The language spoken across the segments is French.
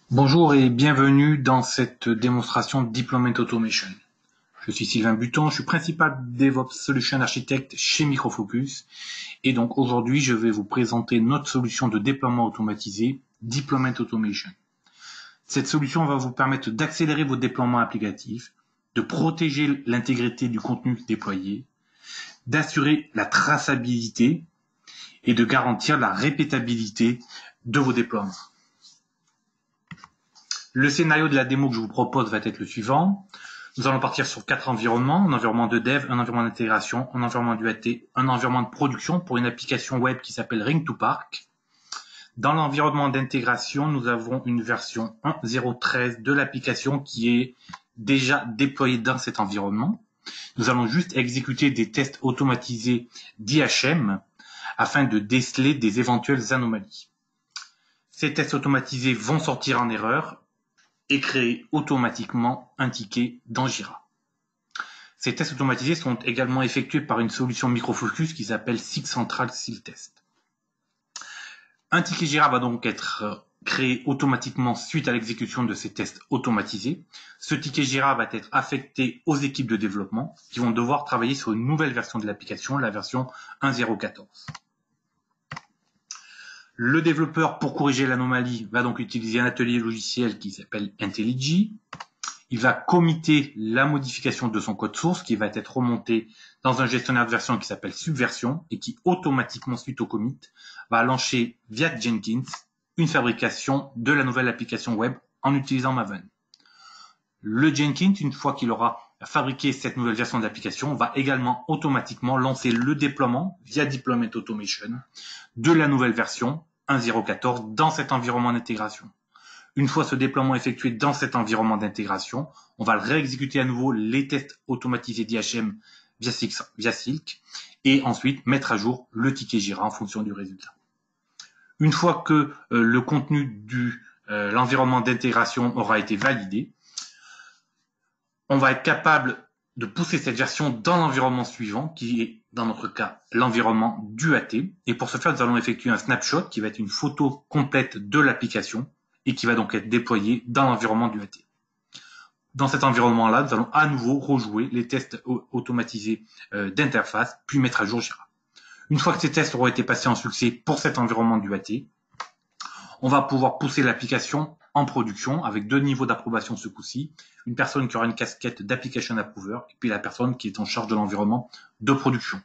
Bonjour et bienvenue dans cette démonstration Deployment Automation. Je suis Sylvain Buton, je suis principal DevOps Solution Architect chez Micro Focus et donc aujourd'hui je vais vous présenter notre solution de déploiement automatisé Deployment Automation. Cette solution va vous permettre d'accélérer vos déploiements applicatifs, de protéger l'intégrité du contenu déployé, d'assurer la traçabilité et de garantir la répétabilité de vos déploiements. Le scénario de la démo que je vous propose va être le suivant. Nous allons partir sur 4 environnements, un environnement de dev, un environnement d'intégration, un environnement d'UAT, un environnement de production pour une application web qui s'appelle Ring2Park. Dans l'environnement d'intégration, nous avons une version 1.0.13 de l'application qui est déjà déployée dans cet environnement. Nous allons juste exécuter des tests automatisés d'IHM afin de déceler des éventuelles anomalies. Ces tests automatisés vont sortir en erreur et créer automatiquement un ticket dans Jira. Ces tests automatisés sont également effectués par une solution Micro Focus qui s'appelle SIG Central Seal Test. Un ticket Jira va donc être créé automatiquement suite à l'exécution de ces tests automatisés. Ce ticket Jira va être affecté aux équipes de développement qui vont devoir travailler sur une nouvelle version de l'application, la version 1.0.14. Le développeur, pour corriger l'anomalie, va donc utiliser un atelier logiciel qui s'appelle IntelliJ. Il va committer la modification de son code source qui va être remonté dans un gestionnaire de version qui s'appelle Subversion et qui automatiquement, suite au commit, va lancer via Jenkins une fabrication de la nouvelle application web en utilisant Maven. Le Jenkins, une fois qu'il aura fabriqué cette nouvelle version d'application, va également automatiquement lancer le déploiement via Deployment Automation de la nouvelle version 1.0.14 dans cet environnement d'intégration. Une fois ce déploiement effectué dans cet environnement d'intégration, on va réexécuter à nouveau les tests automatisés d'IHM via Silk et ensuite mettre à jour le ticket Jira en fonction du résultat. Une fois que le contenu de l'environnement d'intégration aura été validé, on va être capable de pousser cette version dans l'environnement suivant, qui est, dans notre cas, l'environnement d'UAT. Et pour ce faire, nous allons effectuer un snapshot qui va être une photo complète de l'application et qui va donc être déployé dans l'environnement d'UAT. Dans cet environnement-là, nous allons à nouveau rejouer les tests automatisés d'interface, puis mettre à jour Jira. Une fois que ces tests auront été passés en succès pour cet environnement d'UAT, on va pouvoir pousser l'application en production avec 2 niveaux d'approbation ce coup-ci. Une personne qui aura une casquette d'application approver et puis la personne qui est en charge de l'environnement de production.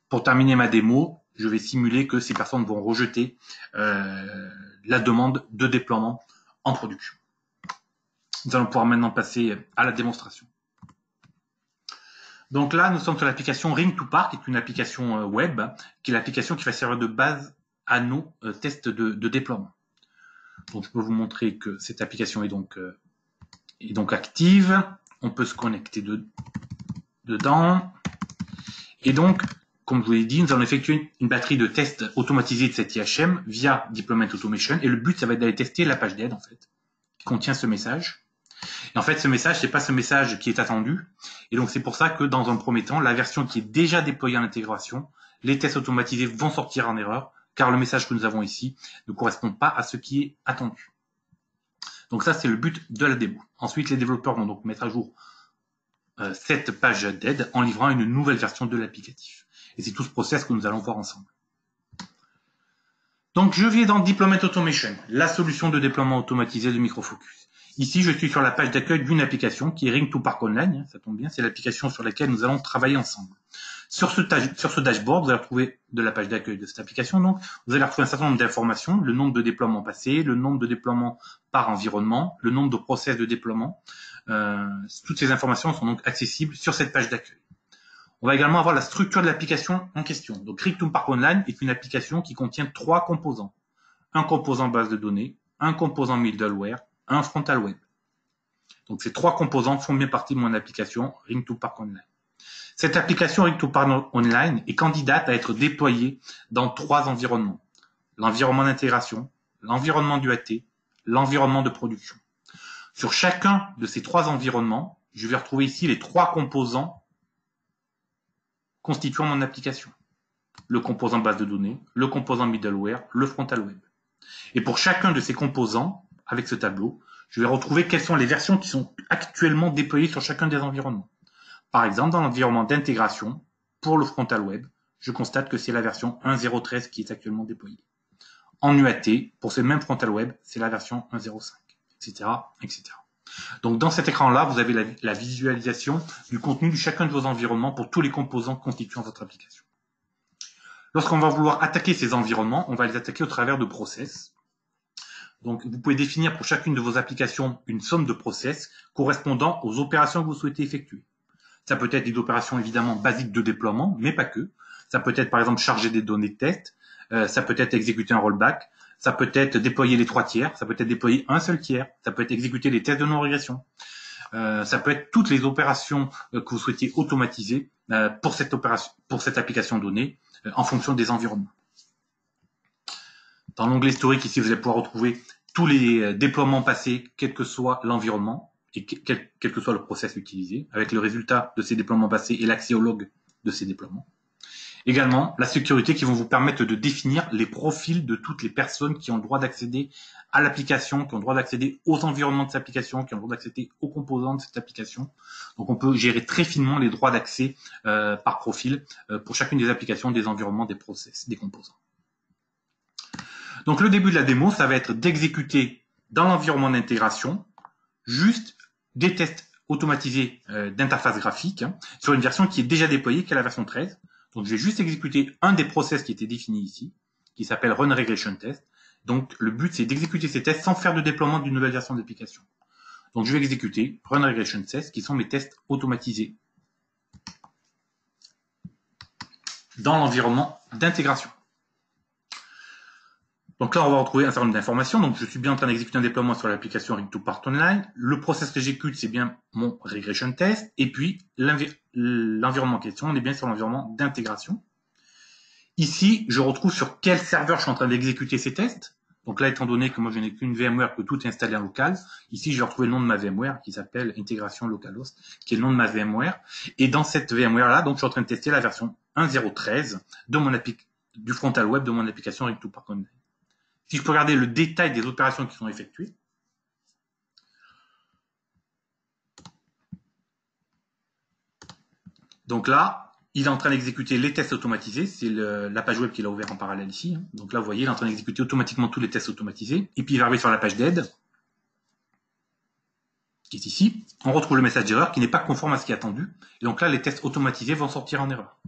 Pour terminer ma démo, je vais simuler que ces personnes vont rejeter la demande de déploiement en production. Nous allons pouvoir maintenant passer à la démonstration. Donc là, nous sommes sur l'application Ring2Park, qui est une application web, qui est l'application qui va servir de base à nos tests de déploiement. Donc, je peux vous montrer que cette application est donc active. On peut se connecter dedans. Et donc, comme je vous l'ai dit, nous allons effectuer une batterie de tests automatisés de cette IHM via Deployment Automation. Et le but, ça va être d'aller tester la page d'aide, en fait, qui contient ce message. Et en fait, ce message, c'est pas ce message qui est attendu. Et donc, c'est pour ça que, dans un premier temps, la version qui est déjà déployée en intégration, les tests automatisés vont sortir en erreur, car le message que nous avons ici ne correspond pas à ce qui est attendu. Donc ça, c'est le but de la démo. Ensuite, les développeurs vont donc mettre à jour cette page d'aide en livrant une nouvelle version de l'applicatif. Et c'est tout ce process que nous allons voir ensemble. Donc, je vais dans Deployment Automation, la solution de déploiement automatisé de Micro Focus. Ici, je suis sur la page d'accueil d'une application qui est Ring2Park Online. Ça tombe bien, c'est l'application sur laquelle nous allons travailler ensemble. Sur ce dashboard, vous allez retrouver de la page d'accueil de cette application. Donc, vous allez retrouver un certain nombre d'informations, le nombre de déploiements passés, le nombre de déploiements par environnement, le nombre de process de déploiement. Toutes ces informations sont donc accessibles sur cette page d'accueil. On va également avoir la structure de l'application en question. Donc, Ring2Park Online est une application qui contient 3 composants. Un composant base de données, un composant middleware, un frontal web. Donc, ces 3 composants font bien partie de mon application Ring2Park Online. Cette application Ring2Park Online est candidate à être déployée dans 3 environnements. L'environnement d'intégration, l'environnement d'UAT, l'environnement de production. Sur chacun de ces 3 environnements, je vais retrouver ici les 3 composants constituant mon application. Le composant base de données, le composant middleware, le frontal web. Et pour chacun de ces composants, avec ce tableau, je vais retrouver quelles sont les versions qui sont actuellement déployées sur chacun des environnements. Par exemple, dans l'environnement d'intégration, pour le frontal web, je constate que c'est la version 1.0.13 qui est actuellement déployée. En UAT, pour ce même frontal web, c'est la version 1.0.5, etc., etc. Donc, dans cet écran-là, vous avez la visualisation du contenu de chacun de vos environnements pour tous les composants constituant votre application. Lorsqu'on va vouloir attaquer ces environnements, on va les attaquer au travers de process. Donc, vous pouvez définir pour chacune de vos applications une somme de process correspondant aux opérations que vous souhaitez effectuer. Ça peut être des opérations évidemment basiques de déploiement, mais pas que. Ça peut être par exemple charger des données de test, ça peut être exécuter un rollback, ça peut être déployer les 3 tiers, ça peut être déployer un seul tiers, ça peut être exécuter les tests de non-régression. Ça peut être toutes les opérations que vous souhaitiez automatiser pour cette application donnée en fonction des environnements. Dans l'onglet historique, ici, vous allez pouvoir retrouver tous les déploiements passés, quel que soit l'environnement et quel que soit le process utilisé, avec le résultat de ces déploiements passés et l'accès au log de ces déploiements. Également, la sécurité qui vont vous permettre de définir les profils de toutes les personnes qui ont le droit d'accéder à l'application, qui ont le droit d'accéder aux environnements de cette application, qui ont le droit d'accéder aux composants de cette application. Donc, on peut gérer très finement les droits d'accès par profil pour chacune des applications, des environnements, des process, des composants. Donc, le début de la démo, ça va être d'exécuter dans l'environnement d'intégration juste des tests automatisés d'interface graphique sur une version qui est déjà déployée, qui est la version 13. Donc, je vais juste exécuter un des process qui était défini ici, qui s'appelle Run Regression Test. Donc, le but, c'est d'exécuter ces tests sans faire de déploiement d'une nouvelle version d'application. Donc, je vais exécuter Run Regression Test, qui sont mes tests automatisés dans l'environnement d'intégration. Donc là, on va retrouver un certain nombre d'informations. Donc, je suis bien en train d'exécuter un déploiement sur l'application Rig2Part Online. Le process que j'exécute, c'est bien mon regression test. Et puis, l'environnement en question, on est bien sur l'environnement d'intégration. Ici, je retrouve sur quel serveur je suis en train d'exécuter ces tests. Donc là, étant donné que moi, je n'ai qu'une VMware, que tout est installé en local, ici, je vais retrouver le nom de ma VMware qui s'appelle Intégration Localhost, qui est le nom de ma VMware. Et dans cette VMware-là, donc, je suis en train de tester la version 1.0.13 du frontal web de mon application Rig2Part Online. Si je peux regarder le détail des opérations qui sont effectuées, donc là, il est en train d'exécuter les tests automatisés. C'est la page web qu'il a ouvert en parallèle ici. Donc là, vous voyez, il est en train d'exécuter automatiquement tous les tests automatisés. Et puis, il va arriver sur la page d'aide, qui est ici. On retrouve le message d'erreur qui n'est pas conforme à ce qui est attendu. Et donc là, les tests automatisés vont sortir en erreur.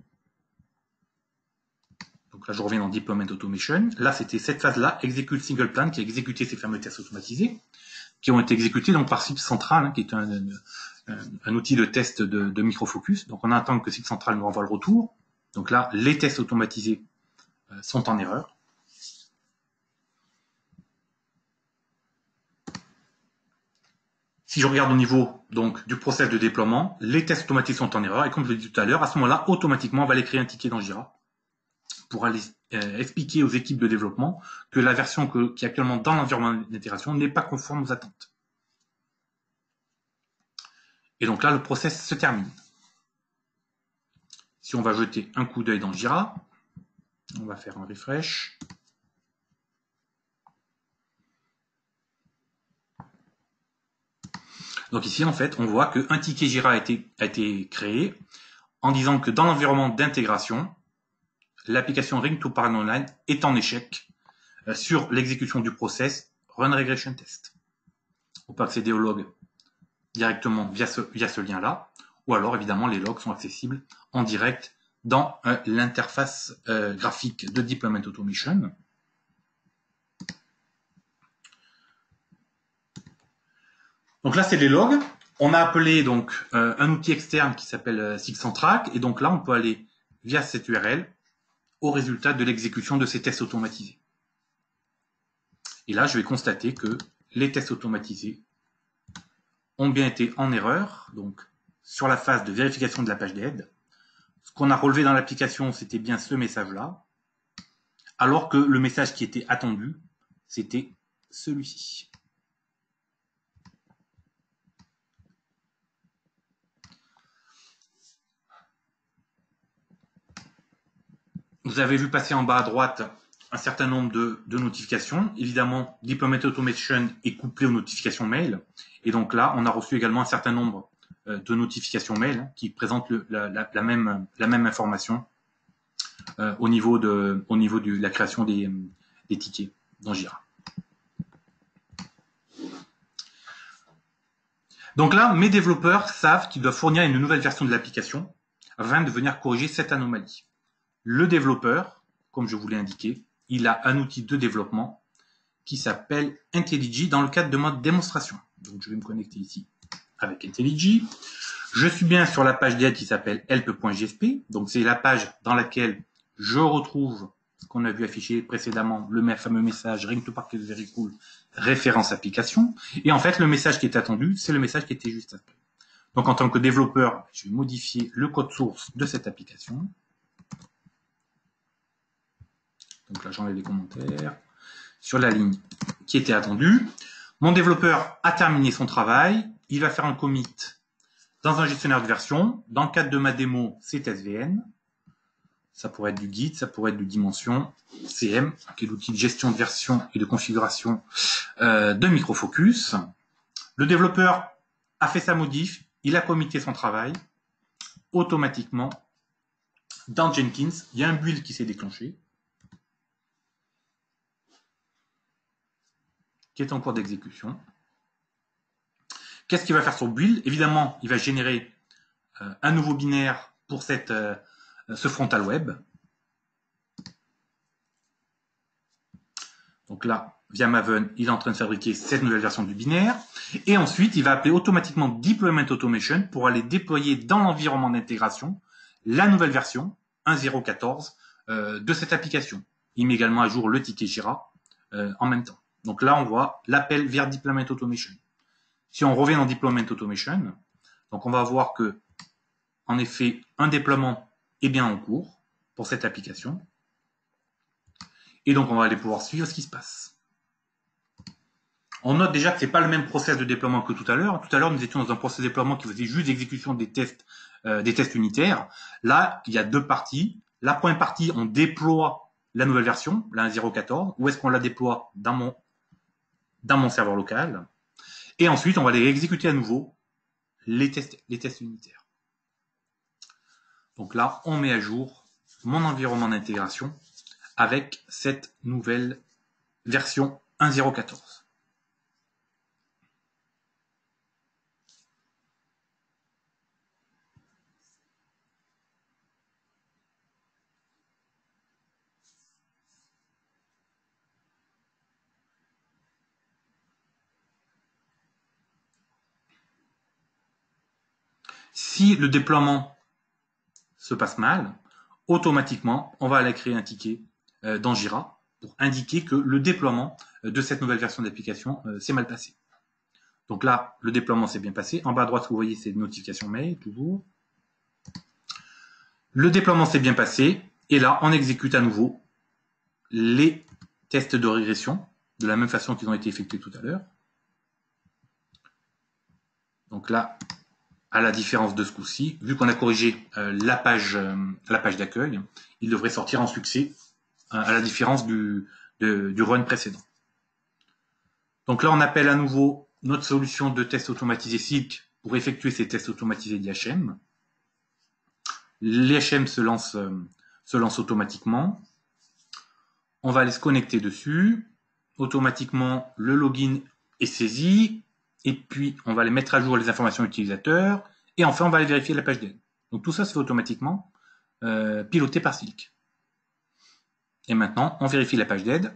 Donc là, je reviens dans Deployment Automation. Là, c'était cette phase-là, Execute Single Plan, qui a exécuté ces fameux tests automatisés, qui ont été exécutés donc par Sip Central, qui est un outil de test de microfocus. Donc, on attend que Sip Central nous renvoie le retour. Donc là, les tests automatisés sont en erreur. Si je regarde au niveau donc du process de déploiement, les tests automatiques sont en erreur. Et comme je l'ai dit tout à l'heure, à ce moment-là, automatiquement, on va aller créer un ticket dans Jira pour aller expliquer aux équipes de développement que la version qui est actuellement dans l'environnement d'intégration n'est pas conforme aux attentes. Et donc là, le process se termine. Si on va jeter un coup d'œil dans Jira, on va faire un refresh. Donc ici, en fait, on voit qu'un ticket Jira a été créé en disant que dans l'environnement d'intégration, l'application Rig2Part Online est en échec sur l'exécution du process Run Regression Test. On peut accéder au log directement via ce lien-là, ou alors évidemment les logs sont accessibles en direct dans l'interface graphique de Deployment Automation. Donc là, c'est les logs. On a appelé donc un outil externe qui s'appelle SigCentral, et donc là, on peut aller via cette URL au résultat de l'exécution de ces tests automatisés. Et là, je vais constater que les tests automatisés ont bien été en erreur, donc sur la phase de vérification de la page d'aide. Ce qu'on a relevé dans l'application, c'était bien ce message-là, alors que le message qui était attendu, c'était celui-ci. Vous avez vu passer en bas à droite un certain nombre de notifications. Évidemment, Deployment Automation est couplé aux notifications mail. Et donc là, on a reçu également un certain nombre de notifications mail qui présentent la même information au niveau de la création des tickets dans Jira. Donc là, mes développeurs savent qu'ils doivent fournir une nouvelle version de l'application afin de venir corriger cette anomalie. Le développeur, comme je vous l'ai indiqué, il a un outil de développement qui s'appelle IntelliJ dans le cadre de ma démonstration. Donc je vais me connecter ici avec IntelliJ. Je suis bien sur la page d'aide qui s'appelle help.jsp. Donc c'est la page dans laquelle je retrouve ce qu'on a vu afficher précédemment, le fameux message Ring to Parquet Very Cool, référence application. Et en fait, le message qui est attendu, c'est le message qui était juste après. Donc en tant que développeur, je vais modifier le code source de cette application. Donc là, j'enlève les commentaires sur la ligne qui était attendue. Mon développeur a terminé son travail. Il va faire un commit dans un gestionnaire de version. Dans le cadre de ma démo, c'est SVN. Ça pourrait être du Git, ça pourrait être du Dimension, CM, qui est l'outil de gestion de version et de configuration de Microfocus. Le développeur a fait sa modif, il a commité son travail. Automatiquement, dans Jenkins, il y a un build qui s'est déclenché, qui est en cours d'exécution. Qu'est-ce qu'il va faire sur build? Évidemment, il va générer un nouveau binaire pour ce frontal web. Donc là, via Maven, il est en train de fabriquer cette nouvelle version du binaire. Et ensuite, il va appeler automatiquement Deployment Automation pour aller déployer dans l'environnement d'intégration la nouvelle version 1.0.14 de cette application. Il met également à jour le ticket Jira en même temps. Donc là, on voit l'appel vers Deployment Automation. Si on revient dans Deployment Automation, donc on va voir que, en effet, un déploiement est bien en cours pour cette application. Et donc, on va aller pouvoir suivre ce qui se passe. On note déjà que ce n'est pas le même process de déploiement que tout à l'heure. Tout à l'heure, nous étions dans un process de déploiement qui faisait juste l'exécution des tests unitaires. Là, il y a deux parties. La première partie, on déploie la nouvelle version, la 1.0.14. Où est-ce qu'on la déploie? Dans mon serveur local. Et ensuite, on va aller exécuter à nouveau les tests unitaires. Donc là, on met à jour mon environnement d'intégration avec cette nouvelle version 1.0.14. Si le déploiement se passe mal, automatiquement, on va aller créer un ticket dans Jira pour indiquer que le déploiement de cette nouvelle version d'application s'est mal passé. Donc là, le déploiement s'est bien passé. En bas à droite, vous voyez, c'est une notification mail, toujours. Le déploiement s'est bien passé. Et là, on exécute à nouveau les tests de régression de la même façon qu'ils ont été effectués tout à l'heure. Donc là, à la différence de ce coup-ci, vu qu'on a corrigé la page d'accueil, il devrait sortir en succès à la différence du run précédent. Donc là, on appelle à nouveau notre solution de test automatisé Silk pour effectuer ces tests automatisés d'IHM. L'IHM se lance automatiquement. On va aller se connecter dessus. Automatiquement, le login est saisi. Et puis, on va aller mettre à jour les informations utilisateurs. Et enfin, on va aller vérifier la page d'aide. Donc, tout ça se fait automatiquement, piloté par Silk. Et maintenant, on vérifie la page d'aide.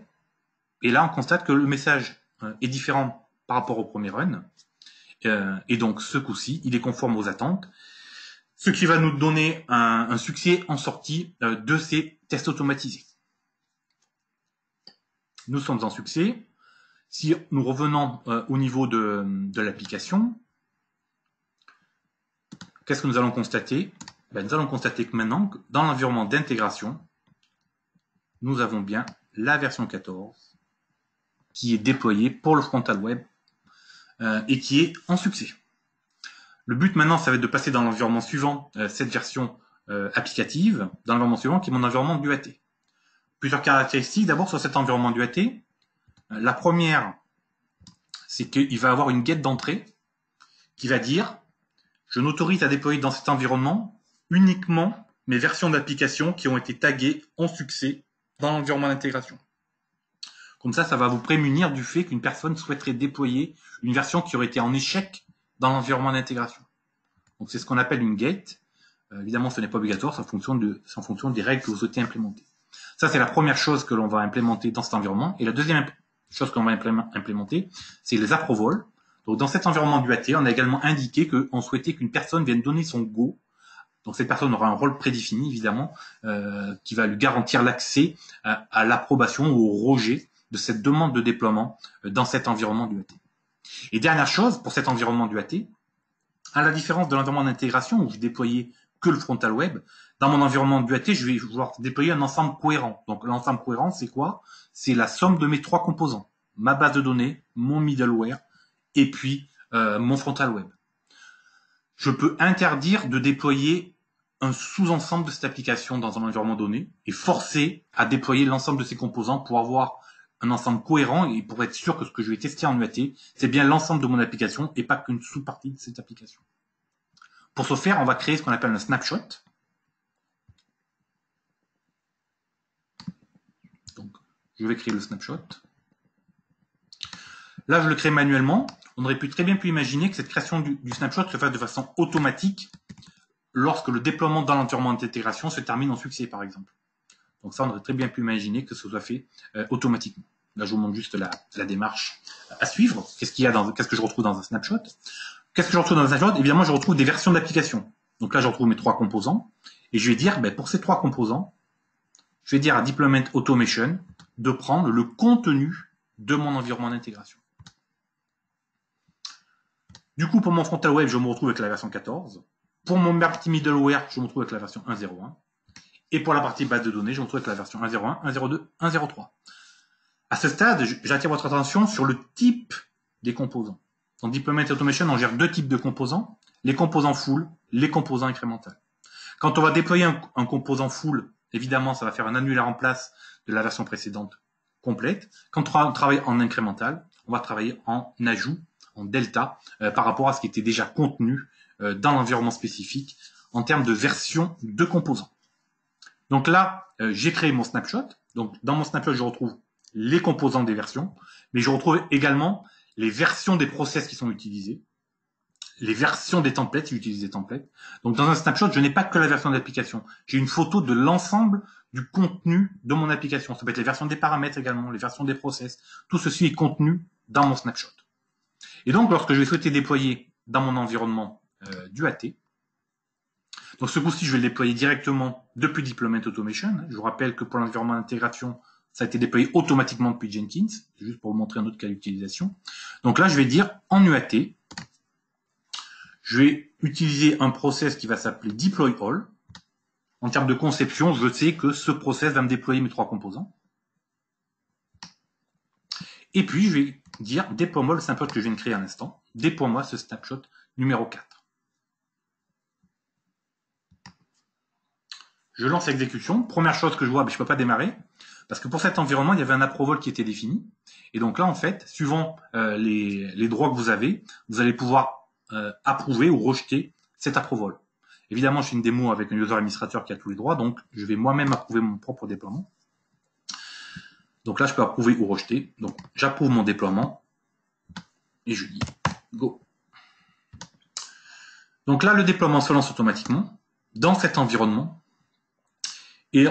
Et là, on constate que le message est différent par rapport au premier run. Et donc, ce coup-ci, il est conforme aux attentes. Ce qui va nous donner un succès en sortie de ces tests automatisés. Nous sommes en succès. Si nous revenons au niveau de l'application, qu'est-ce que nous allons constater? Nous allons constater que maintenant, dans l'environnement d'intégration, nous avons bien la version 14 qui est déployée pour le frontal web et qui est en succès. Le but maintenant, ça va être de passer dans l'environnement suivant cette version applicative, dans l'environnement suivant qui est mon environnement d'UAT. plusieurs caractéristiques. D'abord, sur cet environnement d'UAT, la première, c'est qu'il va avoir une get d'entrée qui va dire « Je n'autorise à déployer dans cet environnement uniquement mes versions d'applications qui ont été taguées en succès dans l'environnement d'intégration. » Comme ça va vous prémunir du fait qu'une personne souhaiterait déployer une version qui aurait été en échec dans l'environnement d'intégration. Donc c'est ce qu'on appelle une gate. Évidemment, ce n'est pas obligatoire, c'est en fonction des règles que vous souhaitez implémenter. Ça, c'est la première chose que l'on va implémenter dans cet environnement. Et la deuxième chose qu'on va implémenter, c'est les approvals. Donc dans cet environnement d'UAT, on a également indiqué qu'on souhaitait qu'une personne vienne donner son go. Donc cette personne aura un rôle prédéfini, évidemment, qui va lui garantir l'accès à l'approbation ou au rejet de cette demande de déploiement dans cet environnement d'UAT. Et dernière chose, pour cet environnement d'UAT, à la différence de l'environnement d'intégration où je déployais que le frontal web, dans mon environnement d'UAT, je vais vouloir déployer un ensemble cohérent. Donc l'ensemble cohérent, c'est quoi? C'est la somme de mes trois composants. Ma base de données, mon middleware et puis mon frontal web. Je peux interdire de déployer un sous-ensemble de cette application dans un environnement donné et forcer à déployer l'ensemble de ces composants pour avoir un ensemble cohérent et pour être sûr que ce que je vais tester en UAT, c'est bien l'ensemble de mon application et pas qu'une sous-partie de cette application. Pour ce faire, on va créer ce qu'on appelle un snapshot. Donc, je vais créer le snapshot. Là, je le crée manuellement. On aurait très bien pu imaginer que cette création du snapshot se fasse de façon automatique lorsque le déploiement dans l'environnement d'intégration se termine en succès, par exemple. Donc ça, on aurait très bien pu imaginer que ce soit fait automatiquement. Là, je vous montre juste la démarche à suivre. Qu'est-ce que je retrouve dans un snapshot? Qu'est-ce que je retrouve dans un snapshot? Évidemment, je retrouve des versions d'applications. Donc là, je retrouve mes trois composants. Et je vais dire, pour ces trois composants, je vais dire à Deployment Automation de prendre le contenu de mon environnement d'intégration. Du coup, pour mon frontal web, je me retrouve avec la version 14. Pour mon partie middleware, je me retrouve avec la version 1.0.1. Et pour la partie base de données, je me retrouve avec la version 1.0.1, 1.0.2, 1.0.3. À ce stade, j'attire votre attention sur le type des composants. Dans Deployment Automation, on gère deux types de composants, les composants full, les composants incrémentaux. Quand on va déployer un composant full, évidemment, ça va faire un annulaire en place de la version précédente complète. Quand on travaille en incrémental, on va travailler en ajout, en delta, par rapport à ce qui était déjà contenu dans l'environnement spécifique en termes de version de composants. Donc là, j'ai créé mon snapshot. Donc dans mon snapshot, je retrouve les composants des versions, mais je retrouve également les versions des process qui sont utilisés, les versions des templates, si j'utilise des templates. Donc dans un snapshot, je n'ai pas que la version d'application. J'ai une photo de l'ensemble du contenu de mon application. Ça peut être les versions des paramètres également, les versions des process. Tout ceci est contenu dans mon snapshot. Et donc, lorsque je vais souhaiter déployer dans mon environnement d'UAT, donc ce coup-ci, je vais le déployer directement depuis Deployment Automation. Je vous rappelle que pour l'environnement d'intégration, ça a été déployé automatiquement depuis Jenkins, juste pour vous montrer un autre cas d'utilisation. Donc là, je vais dire en UAT, je vais utiliser un process qui va s'appeler Deploy All. En termes de conception, je sais que ce process va me déployer mes trois composants. Et puis, je vais dire déploie-moi le snapshot que je viens de créer à l'instant. Déploie-moi ce snapshot numéro 4. Je lance l'exécution. Première chose que je vois, je ne peux pas démarrer. Parce que pour cet environnement, il y avait un approval qui était défini. Et donc là, en fait, suivant les droits que vous avez, vous allez pouvoir approuver ou rejeter cet approval. Évidemment, je fais une démo avec un user administrateur qui a tous les droits, donc je vais moi-même approuver mon propre déploiement. Donc là, je peux approuver ou rejeter. Donc, j'approuve mon déploiement et je dis go. Donc là, le déploiement se lance automatiquement dans cet environnement. Et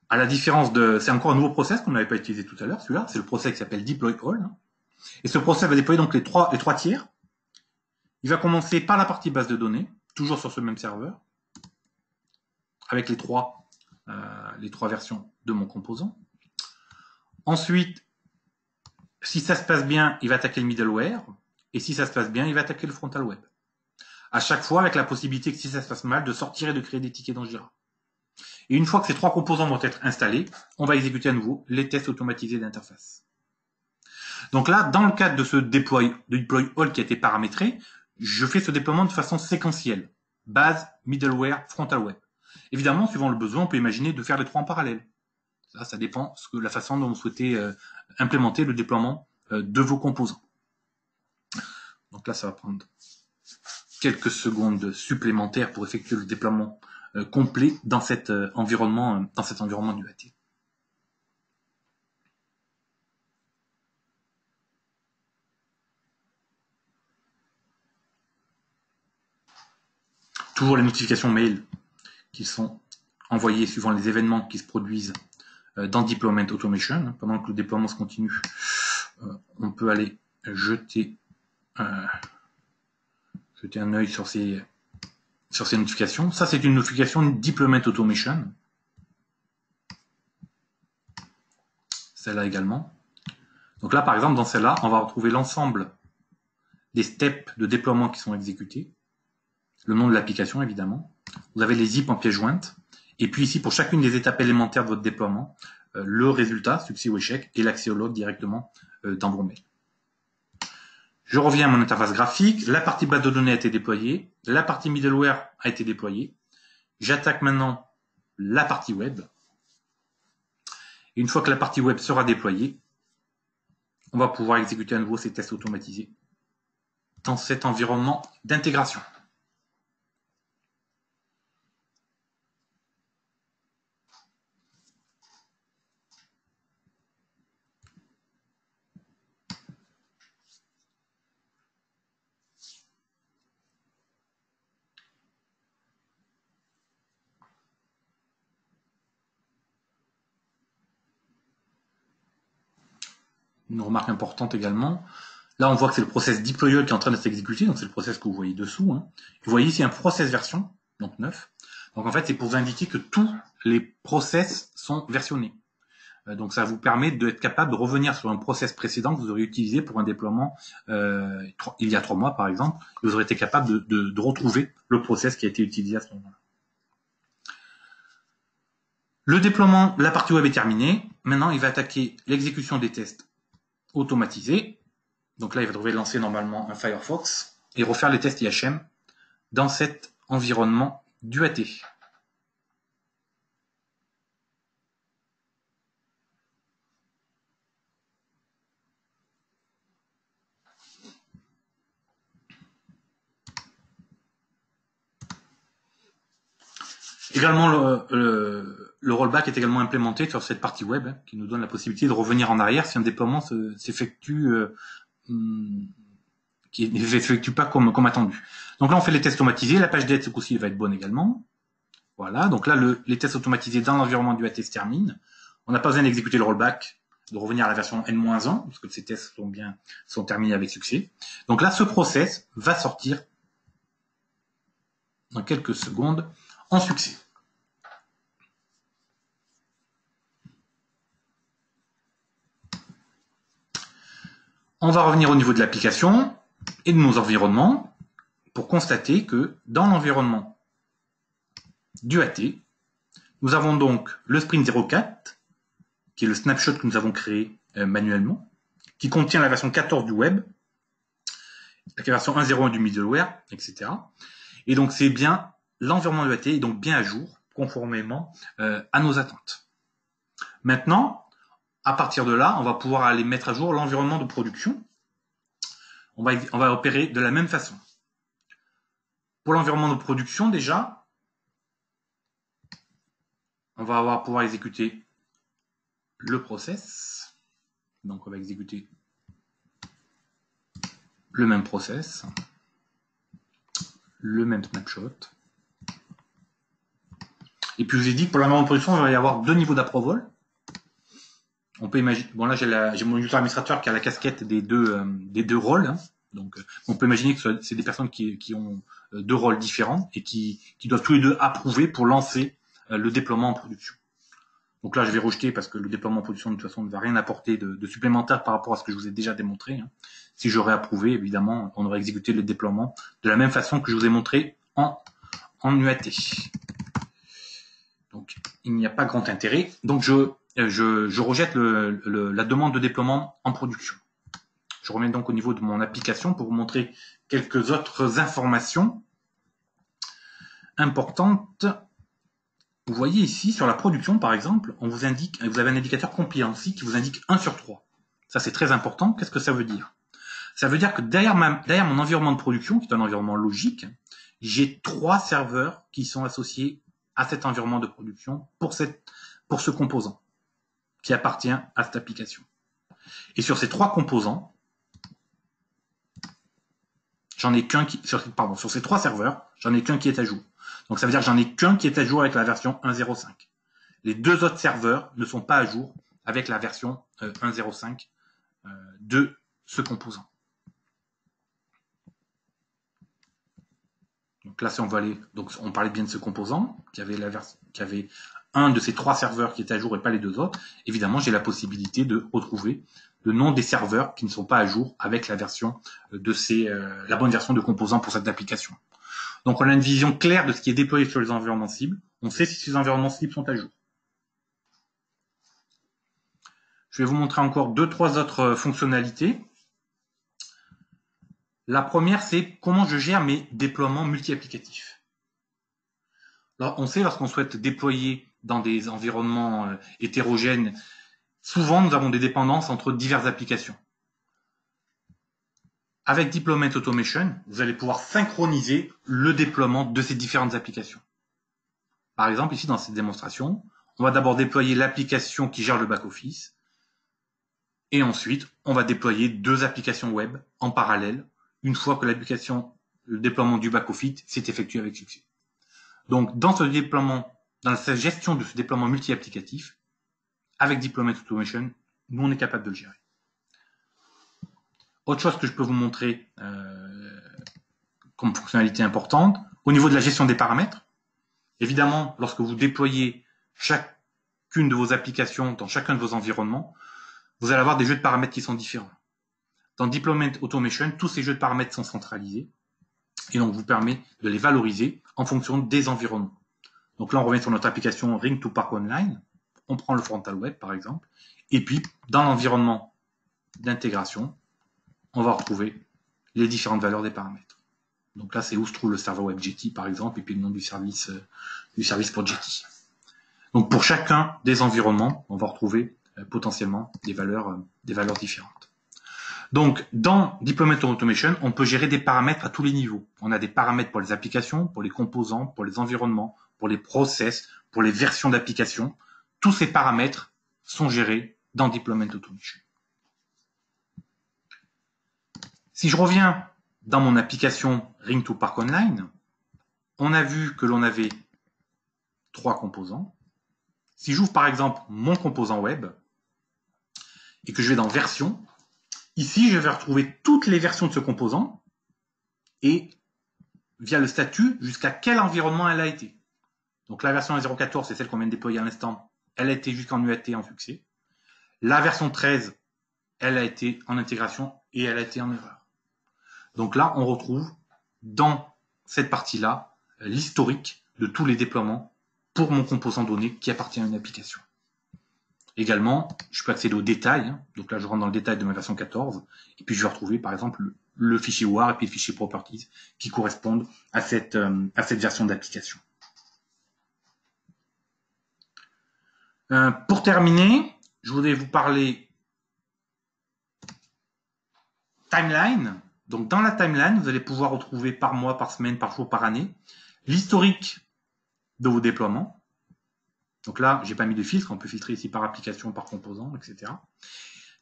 à la différence de... C'est encore un nouveau process qu'on n'avait pas utilisé tout à l'heure, celui-là. C'est le process qui s'appelle Deploy All. Et ce process va déployer donc les trois tiers. Il va commencer par la partie base de données, toujours sur ce même serveur, avec les trois versions de mon composant. Ensuite, si ça se passe bien, il va attaquer le middleware. Et si ça se passe bien, il va attaquer le frontal web. À chaque fois, avec la possibilité que si ça se passe mal, de sortir et de créer des tickets dans Jira. Et une fois que ces trois composants vont être installés, on va exécuter à nouveau les tests automatisés d'interface. Donc là, dans le cadre de ce deploy all qui a été paramétré, je fais ce déploiement de façon séquentielle. Base, middleware, frontal web. Évidemment, suivant le besoin, on peut imaginer de faire les trois en parallèle. Ça dépend de la façon dont vous souhaitez implémenter le déploiement de vos composants. Donc là, ça va prendre quelques secondes supplémentaires pour effectuer le déploiement complet dans cet environnement du AT. Toujours les notifications mail qui sont envoyées suivant les événements qui se produisent dans Deployment Automation. Pendant que le déploiement se continue, on peut aller jeter un œil sur ces notifications. Ça, c'est une notification Deployment Automation. Celle-là également. Donc là, par exemple, dans celle-là, on va retrouver l'ensemble des steps de déploiement qui sont exécutés. Le nom de l'application, évidemment. Vous avez les zips en pièce jointe. Et puis ici, pour chacune des étapes élémentaires de votre déploiement, le résultat, succès ou échec, et l'accès au log directement dans vos mails. Je reviens à mon interface graphique. La partie base de données a été déployée. La partie middleware a été déployée. J'attaque maintenant la partie web. Et une fois que la partie web sera déployée, on va pouvoir exécuter à nouveau ces tests automatisés dans cet environnement d'intégration. Une remarque importante également. Là, on voit que c'est le process deployer qui est en train d'être exécuté, donc c'est le process que vous voyez dessous. Vous voyez ici un process version, donc 9. Donc en fait, c'est pour vous indiquer que tous les process sont versionnés. Donc ça vous permet d'être capable de revenir sur un process précédent que vous auriez utilisé pour un déploiement il y a 3 mois, par exemple, et vous aurez été capable de retrouver le process qui a été utilisé à ce moment-là. Le déploiement, la partie web est terminée. Maintenant, il va attaquer l'exécution des tests automatisés. Donc là, il va devoir lancer normalement un Firefox et refaire les tests IHM dans cet environnement du AT. Également, le rollback est également implémenté sur cette partie web qui nous donne la possibilité de revenir en arrière si un déploiement s'effectue qui ne s'effectue pas comme attendu. Donc là, on fait les tests automatisés. La page d'aide, ce coup-ci, va être bonne également. Voilà. Donc là, les tests automatisés dans l'environnement du AT se terminent. On n'a pas besoin d'exécuter le rollback, de revenir à la version N-1, parce que ces tests sont terminés avec succès. Donc là, ce process va sortir dans quelques secondes en succès. On va revenir au niveau de l'application et de nos environnements pour constater que dans l'environnement du AT, nous avons donc le Sprint 04, qui est le snapshot que nous avons créé manuellement, qui contient la version 14 du web, la version 1.01 du middleware, etc. Et donc c'est bien l'environnement du AT est donc bien à jour, conformément à nos attentes. Maintenant, à partir de là, on va pouvoir aller mettre à jour l'environnement de production. On va opérer de la même façon. Pour l'environnement de production, déjà, on va pouvoir exécuter le process. Donc, on va exécuter le même process, le même snapshot. Et puis, je vous ai dit que pour l'environnement de production, il va y avoir 2 niveaux d'approval. On peut imaginer, bon là j'ai mon user administrateur qui a la casquette des deux rôles, donc on peut imaginer que c'est des personnes qui ont 2 rôles différents et qui doivent tous les 2 approuver pour lancer le déploiement en production. Donc là je vais rejeter parce que le déploiement en production de toute façon ne va rien apporter de supplémentaire par rapport à ce que je vous ai déjà démontré. Si j'aurais approuvé, évidemment, on aurait exécuté le déploiement de la même façon que je vous ai montré en UAT. Donc il n'y a pas grand intérêt. Donc je rejette la demande de déploiement en production. Je reviens donc au niveau de mon application pour vous montrer quelques autres informations importantes Vous voyez ici, sur la production, par exemple, on vous indique, vous avez un indicateur compliancy qui vous indique 1 sur 3. Ça, c'est très important. Qu'est-ce que ça veut dire? Ça veut dire que derrière mon environnement de production, qui est un environnement logique, j'ai 3 serveurs qui sont associés à cet environnement de production pour ce composant qui appartient à cette application. Et sur ces 3 composants, j'en ai qu'un qui, sur ces 3 serveurs, j'en ai qu'un qui est à jour. Donc ça veut dire que j'en ai qu'un qui est à jour avec la version 1.0.5. Les 2 autres serveurs ne sont pas à jour avec la version 1.0.5 de ce composant. Donc là, si on veut aller, donc on parlait bien de ce composant qui avait un de ces 3 serveurs qui était à jour et pas les 2 autres. Évidemment, j'ai la possibilité de retrouver le nom des serveurs qui ne sont pas à jour avec la version la bonne version de composant pour cette application. Donc on a une vision claire de ce qui est déployé sur les environnements cibles. On sait si ces environnements cibles sont à jour. Je vais vous montrer encore 2-3 autres fonctionnalités. La première, c'est comment je gère mes déploiements multi-applicatifs. Alors, on sait, lorsqu'on souhaite déployer dans des environnements hétérogènes, souvent nous avons des dépendances entre diverses applications. Avec Deployment Automation, vous allez pouvoir synchroniser le déploiement de ces différentes applications. Par exemple, ici dans cette démonstration, on va d'abord déployer l'application qui gère le back-office, et ensuite, on va déployer 2 applications web en parallèle, une fois que le déploiement du back-office s'est effectué avec succès. Donc, dans cette gestion de ce déploiement multi-applicatif, avec Deployment Automation, nous, on est capable de le gérer. Autre chose que je peux vous montrer comme fonctionnalité importante, au niveau de la gestion des paramètres, évidemment, lorsque vous déployez chacune de vos applications dans chacun de vos environnements, vous allez avoir des jeux de paramètres qui sont différents. Dans Deployment Automation, tous ces jeux de paramètres sont centralisés et donc vous permet de les valoriser en fonction des environnements. Donc là, on revient sur notre application Ring to Park Online. On prend le frontal web, par exemple. Et puis, dans l'environnement d'intégration, on va retrouver les différentes valeurs des paramètres. Donc là, c'est où se trouve le serveur web Jetty, par exemple, et puis le nom du service pour Jetty. Donc pour chacun des environnements, on va retrouver potentiellement des valeurs différentes. Donc, dans Deployment Automation, on peut gérer des paramètres à tous les niveaux. On a des paramètres pour les applications, pour les composants, pour les environnements, pour les process, pour les versions d'applications. Tous ces paramètres sont gérés dans Deployment Automation. Si je reviens dans mon application Ring to Park Online, on a vu que l'on avait 3 composants. Si j'ouvre par exemple mon composant web et que je vais dans Version, ici, je vais retrouver toutes les versions de ce composant et via le statut, jusqu'à quel environnement elle a été. Donc la version 1.0.14, c'est celle qu'on vient de déployer à l'instant, elle a été jusqu'en UAT en succès. La version 13, elle a été en intégration et elle a été en erreur. Donc là, on retrouve dans cette partie-là l'historique de tous les déploiements pour mon composant donné qui appartient à une application. Également, je peux accéder aux détails. Donc là, je rentre dans le détail de ma version 14. Et puis, je vais retrouver, par exemple, le fichier WAR et puis le fichier Properties qui correspondent à cette version d'application. Pour terminer, je voudrais vous parler timeline. Donc, dans la timeline, vous allez pouvoir retrouver par mois, par semaine, par jour, par année, l'historique de vos déploiements. Donc là, j'ai pas mis de filtre, on peut filtrer ici par application, par composant, etc.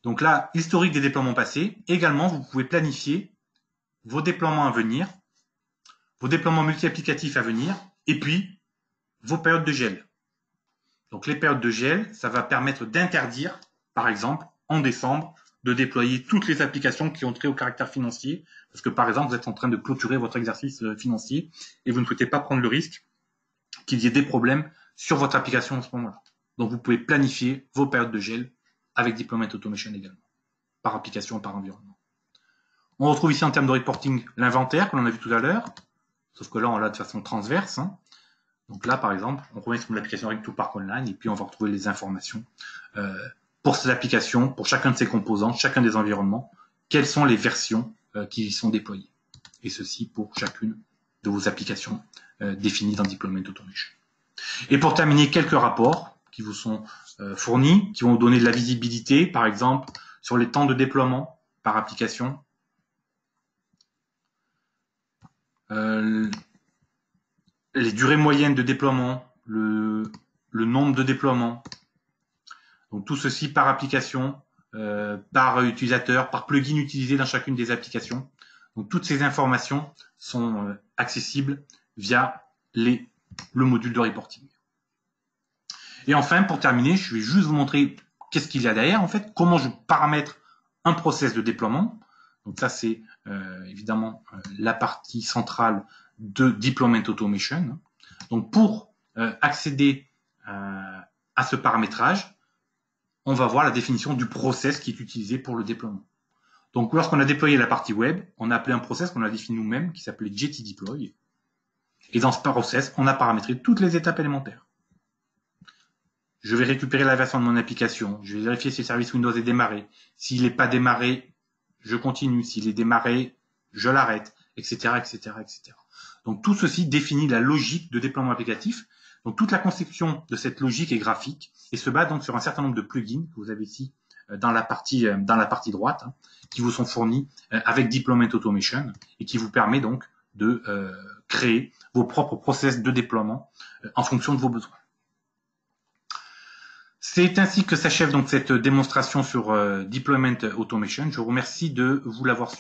Donc là, historique des déploiements passés. Également, vous pouvez planifier vos déploiements à venir, vos déploiements multi-applicatifs à venir, et puis vos périodes de gel. Donc les périodes de gel, ça va permettre d'interdire, par exemple, en décembre, de déployer toutes les applications qui ont trait au caractère financier, parce que par exemple, vous êtes en train de clôturer votre exercice financier et vous ne souhaitez pas prendre le risque qu'il y ait des problèmes sur votre application en ce moment-là. Donc, vous pouvez planifier vos périodes de gel avec Deployment Automation également, par application et par environnement. On retrouve ici en termes de reporting l'inventaire que l'on a vu tout à l'heure, sauf que là, on l'a de façon transverse. Donc là, par exemple, on revient sur l'application Ring to Park Online et puis on va retrouver les informations pour ces applications, pour chacun de ces composants, chacun des environnements, quelles sont les versions qui y sont déployées. Et ceci pour chacune de vos applications définies dans Deployment Automation. Et pour terminer, quelques rapports qui vous sont fournis, qui vont vous donner de la visibilité, par exemple, sur les temps de déploiement par application, les durées moyennes de déploiement, le nombre de déploiements. Donc tout ceci par application, par utilisateur, par plugin utilisé dans chacune des applications. Donc toutes ces informations sont accessibles via le module de reporting. Et enfin, pour terminer, je vais juste vous montrer qu'est-ce qu'il y a derrière, en fait, comment je paramètre un process de déploiement. Donc ça, c'est évidemment la partie centrale de Deployment Automation. Donc pour accéder à ce paramétrage, on va voir la définition du process qui est utilisé pour le déploiement. Donc lorsqu'on a déployé la partie web, on a appelé un process qu'on a défini nous-mêmes qui s'appelait JTDeploy. Et dans ce process, on a paramétré toutes les étapes élémentaires. Je vais récupérer la version de mon application, je vais vérifier si le service Windows est démarré. S'il n'est pas démarré, je continue. S'il est démarré, je l'arrête, etc., etc., etc. Donc tout ceci définit la logique de déploiement applicatif. Donc toute la conception de cette logique est graphique et se base donc sur un certain nombre de plugins que vous avez ici dans la partie droite, qui vous sont fournis avec Deployment Automation et qui vous permet donc de créer vos propres process de déploiement en fonction de vos besoins. C'est ainsi que s'achève donc cette démonstration sur Deployment Automation. Je vous remercie de vous l'avoir suivi.